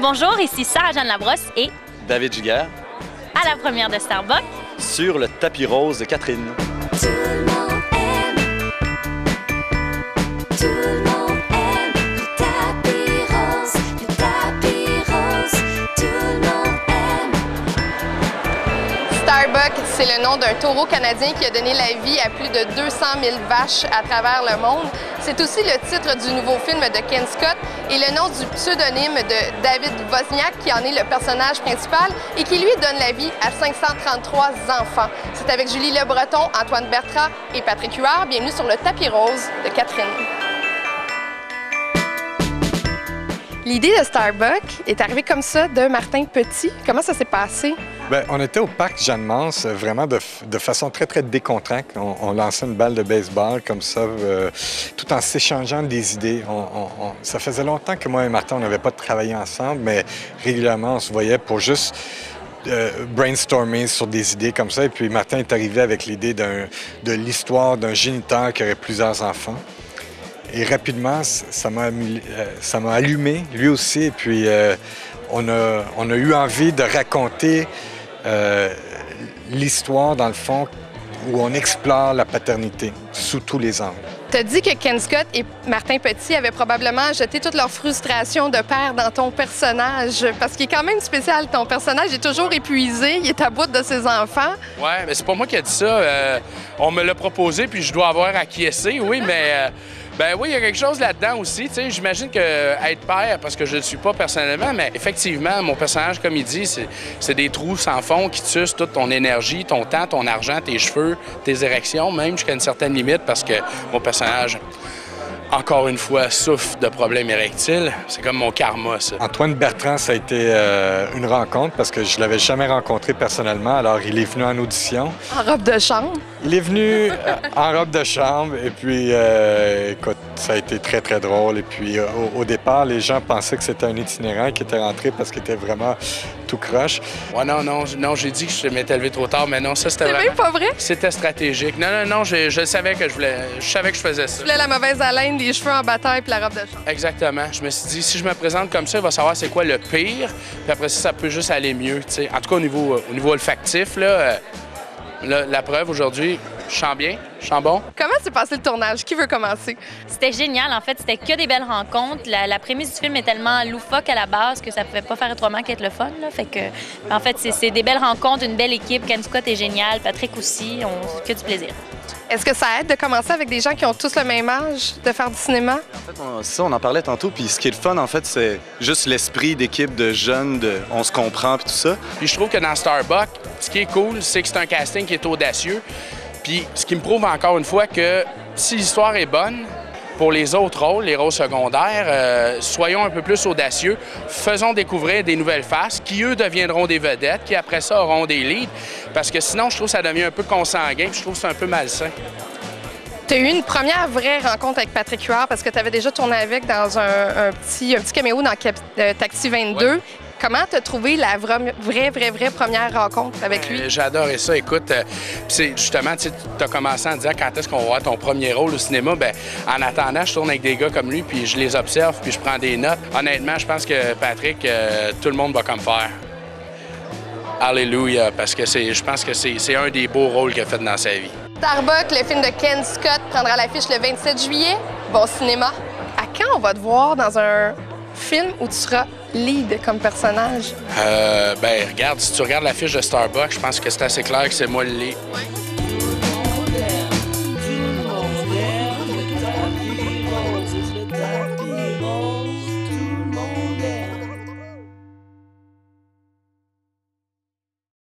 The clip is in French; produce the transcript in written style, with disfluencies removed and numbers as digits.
Bonjour, ici Sarah-Jeanne Labrosse et David Giguère à la première de Starbucks sur le tapis rose de Catherine. Tout le monde aime, tout le monde aime le tapis rose, tout le monde aime. Starbucks, c'est le nom d'un taureau canadien qui a donné la vie à plus de 200 000 vaches à travers le monde. C'est aussi le titre du nouveau film de Ken Scott et le nom du pseudonyme de David Wozniak, qui en est le personnage principal et qui, lui, donne la vie à 533 enfants. C'est avec Julie Le Breton, Antoine Bertrand et Patrick Huard. Bienvenue sur le tapis rose de Catherine. L'idée de Starbucks est arrivée comme ça de Martin Petit. Comment ça s'est passé? Bien, on était au parc Jeanne-Mance, vraiment de façon très, très décontractée. On lançait une balle de baseball comme ça, tout en s'échangeant des idées. Ça faisait longtemps que moi et Martin, on n'avait pas travaillé ensemble, mais régulièrement, on se voyait pour juste brainstormer sur des idées comme ça. Et puis Martin est arrivé avec l'idée de l'histoire d'un géniteur qui aurait plusieurs enfants. Et rapidement, ça m'a allumé, lui aussi. Et puis, on a eu envie de raconter l'histoire, dans le fond, où on explore la paternité sous tous les angles. Tu as dit que Ken Scott et Martin Petit avaient probablement jeté toute leur frustration de père dans ton personnage, parce qu'il est quand même spécial. Ton personnage est toujours épuisé, il est à bout de ses enfants. Oui, mais c'est pas moi qui ai dit ça. On me l'a proposé, puis je dois avoir acquiescé, oui, mais... Ben oui, il y a quelque chose là-dedans aussi. J'imagine qu'être père, parce que je ne le suis pas personnellement, mais effectivement, mon personnage, comme il dit, c'est des trous sans fond qui tuent toute ton énergie, ton temps, ton argent, tes cheveux, tes érections, même jusqu'à une certaine limite, parce que mon personnage, encore une fois, souffre de problèmes érectiles. C'est comme mon karma, ça. Antoine Bertrand, ça a été une rencontre parce que je ne l'avais jamais rencontré personnellement. Alors, il est venu en audition. En robe de chambre? Il est venu en robe de chambre et puis, écoute, ça a été très, très drôle. Et puis, au départ, les gens pensaient que c'était un itinérant qui était rentré parce qu'il était vraiment tout croche. Ouais, non, j'ai dit que je m'étais levé trop tard, mais non, ça, c'était vraiment... C'est même pas vrai? C'était stratégique. Non, je savais que je savais que je faisais ça. Tu voulais la mauvaise haleine, les cheveux en bataille puis la robe de chambre. Exactement. Je me suis dit, si je me présente comme ça, il va savoir c'est quoi le pire, puis après ça peut juste aller mieux, tu sais. En tout cas, au niveau olfactif, là, la preuve aujourd'hui, je sens bien, je sens bon. Comment s'est passé le tournage? Qui veut commencer? C'était génial. En fait, c'était que des belles rencontres. La prémisse du film est tellement loufoque à la base que ça pouvait pas faire autrement qu'être le fun. Là. Fait que, en fait, c'est des belles rencontres, une belle équipe. Ken Scott est génial, Patrick aussi. Que du plaisir. Est-ce que ça aide de commencer avec des gens qui ont tous le même âge, de faire du cinéma? En fait, on en parlait tantôt, puis ce qui est le fun, en fait, c'est juste l'esprit d'équipe de jeunes, on se comprend, puis tout ça. Puis je trouve que dans Starbucks, ce qui est cool, c'est que c'est un casting qui est audacieux. Puis ce qui me prouve encore une fois que si l'histoire est bonne, pour les autres rôles, les rôles secondaires, soyons un peu plus audacieux. Faisons découvrir des nouvelles faces qui, eux, deviendront des vedettes, qui, après ça, auront des leads. Parce que sinon, je trouve que ça devient un peu consanguin, puis je trouve que c'est un peu malsain. Tu as eu une première vraie rencontre avec Patrick Huard parce que tu avais déjà tourné avec dans un petit caméo dans Taxi 22. Ouais. Comment tu as trouvé la vraie première rencontre avec lui? J'ai adoré ça. Écoute, justement, tu as commencé en disant quand est-ce qu'on va voir ton premier rôle au cinéma. Bien, en attendant, je tourne avec des gars comme lui, puis je les observe, puis je prends des notes. Honnêtement, je pense que Patrick, tout le monde va comme faire. Alléluia, parce que je pense que c'est un des beaux rôles qu'il a fait dans sa vie. Starbucks, le film de Ken Scott, prendra l'affiche le 27 juillet. Bon cinéma. À quand on va te voir dans un film où tu seras lead comme personnage? Ben regarde, si tu regardes l'affiche de Starbucks, je pense que c'est assez clair que c'est moi le lead. Ouais.